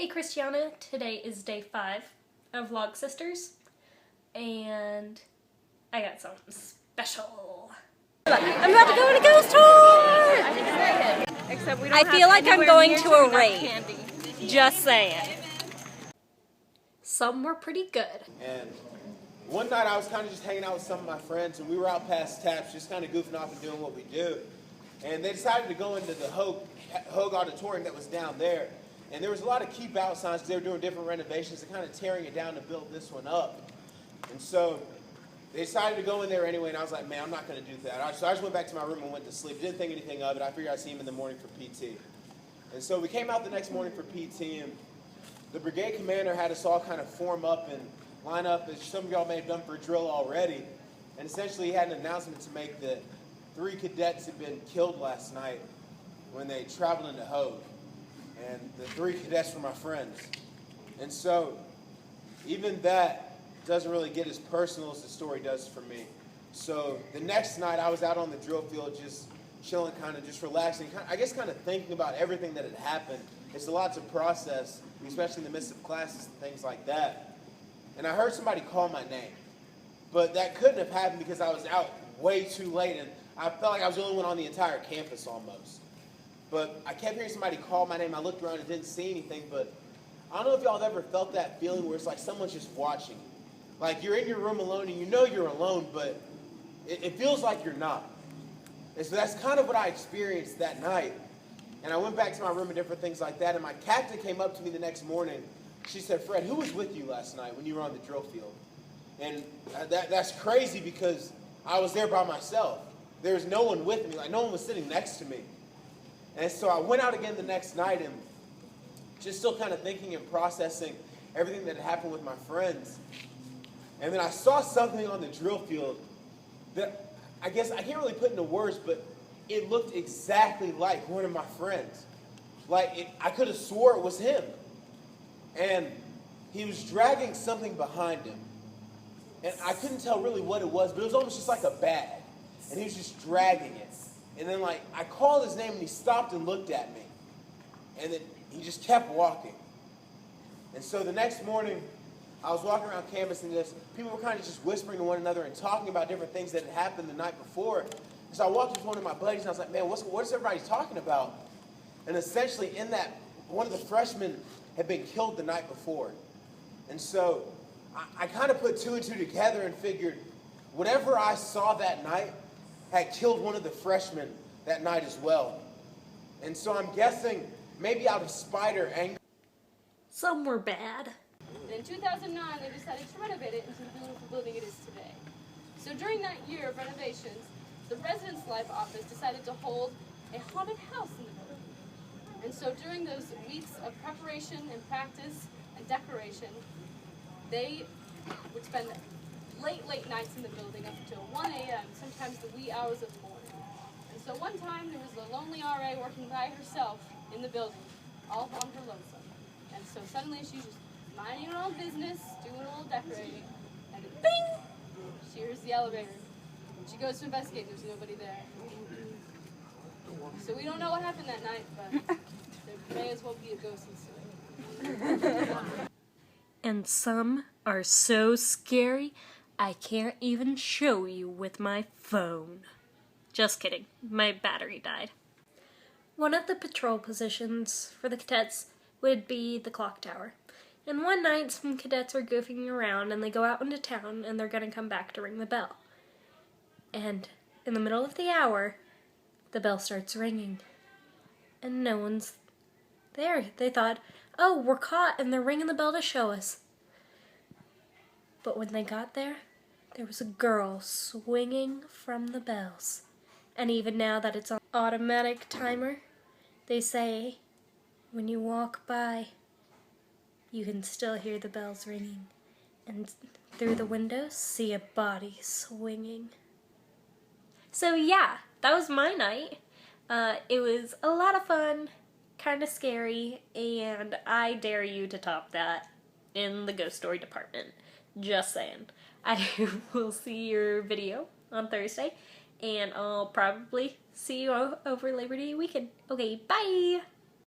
Hey Christiana, today is day 5 of Vlog Sisters, and I got something special. I'm about to go on a ghost tour! Except we don't I have feel like I'm going to a enough rave. candy. Just saying. Some were pretty good. And one night I was kind of just hanging out with some of my friends, and we were out past Taps, just kind of goofing off and doing what we do. And they decided to go into the Hogue Auditorium that was down there. And there was a lot of keep out signs because they were doing different renovations and kind of tearing it down to build this one up. And so they decided to go in there anyway, and I was like, man, I'm not going to do that. So I just went back to my room and went to sleep. Didn't think anything of it. I figured I'd see him in the morning for PT. And so we came out the next morning for PT, and the brigade commander had us all kind of form up and line up, as some of y'all may have done for a drill already. And essentially he had an announcement to make that 3 cadets had been killed last night when they traveled into Hogue. And the 3 cadets were my friends. And so even that doesn't really get as personal as the story does for me. So the next night I was out on the drill field just chilling, kind of just relaxing, I guess kind of thinking about everything that had happened. It's a lot to process, especially in the midst of classes and things like that. And I heard somebody call my name. But that couldn't have happened because I was out way too late, and I felt like I was the only one on the entire campus almost. But I kept hearing somebody call my name. I looked around and didn't see anything, but I don't know if y'all have ever felt that feeling where it's like someone's just watching you. Like you're in your room alone and you know you're alone, but it feels like you're not. And so that's kind of what I experienced that night. And I went back to my room and different things like that, and my captain came up to me the next morning. She said, Fred, who was with you last night when you were on the drill field? And that's crazy because I was there by myself. There was no one with me. Like no one was sitting next to me. And so I went out again the next night and just still kind of thinking and processing everything that had happened with my friends. And then I saw something on the drill field that I guess I can't really put into words, but it looked exactly like one of my friends. Like I could have swore it was him. And he was dragging something behind him. And I couldn't tell really what it was, but it was almost just like a bag. And he was just dragging it. And then I called his name and he stopped and looked at me. And then he just kept walking. And so the next morning, I was walking around campus and people were kind of just whispering to one another and talking about different things that had happened the night before. And so I walked with one of my buddies and I was like, man, what's everybody talking about? And essentially in that, one of the freshmen had been killed the night before. And so I kind of put 2 and 2 together and figured whatever I saw that night had killed one of the freshmen that night as well. And so I'm guessing maybe out of spite or anger. Some were bad. In 2009, they decided to renovate it into the beautiful building it is today. So during that year of renovations, the Residence Life Office decided to hold a haunted house in the building. And so during those weeks of preparation and practice and decoration, they would spend late nights in the building up until 1 a.m., sometimes the wee hours of the morning. And so one time there was a lonely RA working by herself in the building, all on her lonesome. And so suddenly she's just minding her own business, doing a little decorating, and then bing! She hears the elevator. She goes to investigate, there's nobody there. So we don't know what happened that night, but there may as well be a ghost instead. And some are so scary, I can't even show you with my phone. Just kidding, my battery died. One of the patrol positions for the cadets would be the clock tower. And one night some cadets were goofing around and they go out into town and they're going to come back to ring the bell. And in the middle of the hour, the bell starts ringing. And no one's there. They thought, oh, we're caught and they're ringing the bell to show us. But when they got there was a girl swinging from the bells. And even now that it's on automatic timer, they say when you walk by, you can still hear the bells ringing. And through the windows, see a body swinging. So yeah, that was my night. It was a lot of fun, kind of scary, and I dare you to top that in the ghost story department. Just saying. I will see your video on Thursday, and I'll probably see you over Labor Day weekend. Okay, bye!